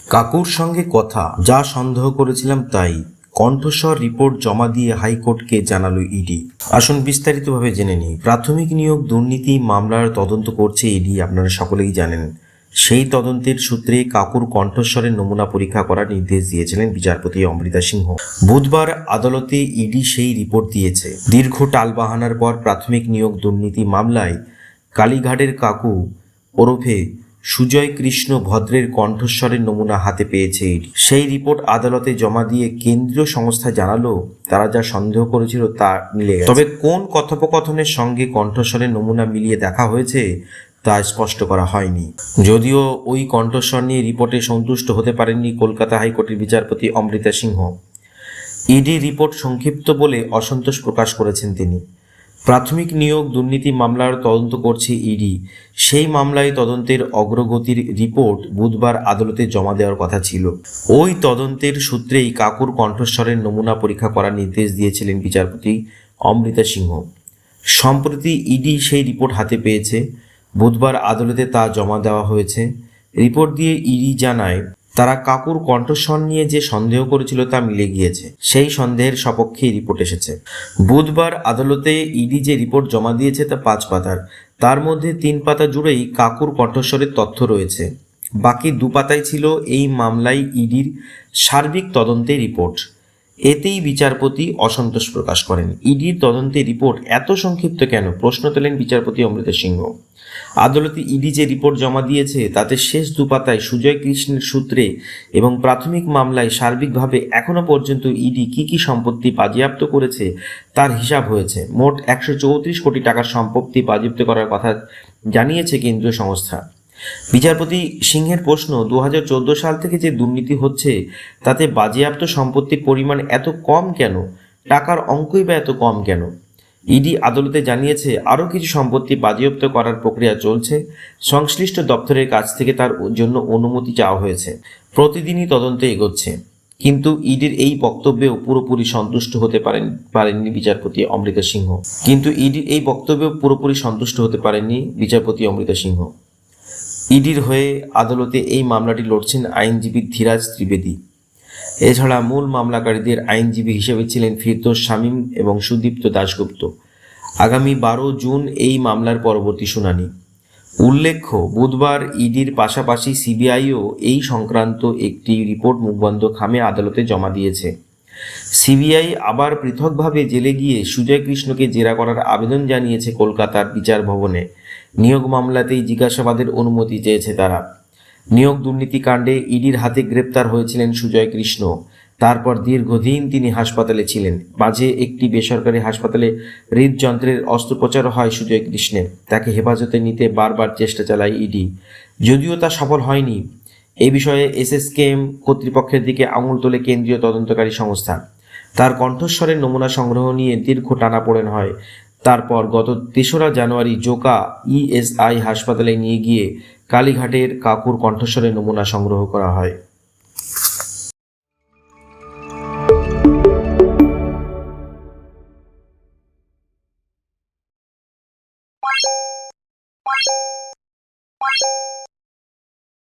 কাকুর সঙ্গে কথা, যা সন্দেহ করেছিলাম তাই। কণ্ঠস্বর রিপোর্ট জমা দিয়ে হাইকোর্টকে জানালো ইডি। আসুন বিস্তারিতভাবে জেনে নিই। প্রাথমিক নিয়োগ দুর্নীতি মামলার তদন্ত করছে ইডি, আপনারা সকলেই জানেন। সেই তদন্তের সূত্রে কাকুর কণ্ঠস্বরের নমুনা পরীক্ষা করার নির্দেশ দিয়েছিলেন বিচারপতি অমৃতা সিংহ। বুধবার আদালতে ইডি সেই রিপোর্ট দিয়েছে। দীর্ঘ টালবাহানার পর প্রাথমিক নিয়োগ দুর্নীতি মামলায় কালীঘাটের কাকু ওরফে সুজয় কৃষ্ণ ভদ্রের কণ্ঠস্বরের নমুনা হাতে পেয়েছে ইডি। সেই রিপোর্ট আদালতে জমা দিয়ে কেন্দ্রীয় সংস্থা জানালো তারা যা সন্দেহ করেছিল তা মিলে গেছে। তবে কোন কথোপকথনের সঙ্গে কণ্ঠস্বরের নমুনা মিলিয়ে দেখা হয়েছে তা স্পষ্ট করা হয়নি। যদিও ওই কণ্ঠস্বর নিয়ে রিপোর্টে সন্তুষ্ট হতে পারেননি কলকাতা হাইকোর্টের বিচারপতি অমৃতা সিংহ। ইডি রিপোর্ট সংক্ষিপ্ত বলে অসন্তোষ প্রকাশ করেছেন তিনি। প্রাথমিক নিয়োগ দুর্নীতি মামলার তদন্ত করছে ইডি। সেই মামলায় তদন্তের অগ্রগতির রিপোর্ট বুধবার আদালতে জমা দেওয়ার কথা ছিল। ওই তদন্তের সূত্রেই কাকুর কণ্ঠস্বরের নমুনা পরীক্ষা করার নির্দেশ দিয়েছিলেন বিচারপতি অমৃতা সিংহ। সম্প্রতি ইডি সেই রিপোর্ট হাতে পেয়েছে। বুধবার আদালতে তা জমা দেওয়া হয়েছে। রিপোর্ট দিয়ে ইডি জানায় তারা কাকুর কণ্ঠস্বর নিয়ে যে সন্দেহ করেছিল তা মিলে গিয়েছে। সেই সন্দেহের সপক্ষেই রিপোর্ট এসেছে। বুধবার আদালতে ইডি যে রিপোর্ট জমা দিয়েছে তা 5 পাতার। তার মধ্যে 3 পাতা জুড়েই কাকুর কণ্ঠস্বরের তথ্য রয়েছে। বাকি 2 পাতায় ছিল এই মামলায় ইডির সার্বিক তদন্তের রিপোর্ট। এতেই বিচারপতি অসন্তোষ প্রকাশ করেন। ইডির তদন্তের রিপোর্ট এত সংক্ষিপ্ত কেন, প্রশ্ন তোলেন বিচারপতি অমৃতা সিংহ। আদালতে ইডি যে রিপোর্ট জমা দিয়েছে তাতে শেষ 2 পাতায় সুজয় কৃষ্ণের সূত্রে এবং প্রাথমিক মামলায় সার্বিকভাবে এখনো পর্যন্ত ইডি কি সম্পত্তি বাজেয়াপ্ত করেছে তার হিসাব হয়েছে। মোট 134 কোটি টাকার সম্পত্তি বাজেয়াপ্ত করার কথা জানিয়েছে কেন্দ্রীয় সংস্থা। বিচারপতি সিংহের প্রশ্ন, 2014 সাল থেকে যে দুর্নীতি হচ্ছে তাতে বাজেয়াপ্ত সম্পত্তির পরিমাণ এত কম কেন, টাকার অঙ্কই বা এত কম কেন? ইডি আদালতে জানিয়েছে আরও কিছু সম্পত্তি বাজেয়াপ্ত করার প্রক্রিয়া চলছে। সংশ্লিষ্ট দপ্তরের কাছ থেকে তার জন্য অনুমতি চাওয়া হয়েছে। প্রতিদিনই তদন্ত এগোচ্ছে। কিন্তু ইডির এই বক্তব্যেও পুরোপুরি সন্তুষ্ট হতে পারেননি বিচারপতি অমৃতা সিংহ। ইডির হয়ে আদালতে এই মামলাটি লড়ছেন আইনজীবী ধীরাজ ত্রিবেদী। এছাড়া মূল মামলাকারীদের আইনজীবী হিসেবে ছিলেন ফিরদৌস শামীম এবং সুদীপ্ত দাশগুপ্ত। আগামী 12 জুন এই মামলার পরবর্তী শুনানি। উল্লেখ্য, বুধবার ইডির পাশাপাশি সিবিআইও এই সংক্রান্ত একটি রিপোর্ট মুখবন্ধ খামে আদালতে জমা দিয়েছে। সিবিআই আবার পৃথকভাবে জেলে গিয়ে সুজয় কৃষ্ণকে জেরা করার আবেদন জানিয়েছে কলকাতার বিচার ভবনে। নিয়োগ মামলাতেই জিজ্ঞাসাবাদের অনুমতি চেয়েছে তারা। নিয়োগ দুর্নীতি কাণ্ডে ইডির হাতে গ্রেপ্তার হয়েছিলেন সুজয় কৃষ্ণ। তারপর দীর্ঘদিন তিনি হাসপাতালে ছিলেন। মাঝে একটি বেসরকারি হাসপাতালে হৃদযন্ত্রের অস্ত্রোপচার হয় সুজয় কৃষ্ণের। তাকে হেফাজতে নিতে বারবার চেষ্টা চালায় ইডি, যদিও তা সফল হয়নি। এই বিষয়ে এসএসকেএম কর্তৃপক্ষের দিকে আঙুল তোলে কেন্দ্রীয় তদন্তকারী সংস্থা। তার কণ্ঠস্বরের নমুনা সংগ্রহ নিয়ে দীর্ঘ টানাপোড়েন হয়। তারপর গত 3রা জানুয়ারি জোকা ইএসআই হাসপাতালে নিয়ে গিয়ে কালীঘাটের কাকুর কণ্ঠস্বরের নমুনা সংগ্রহ করা হয়।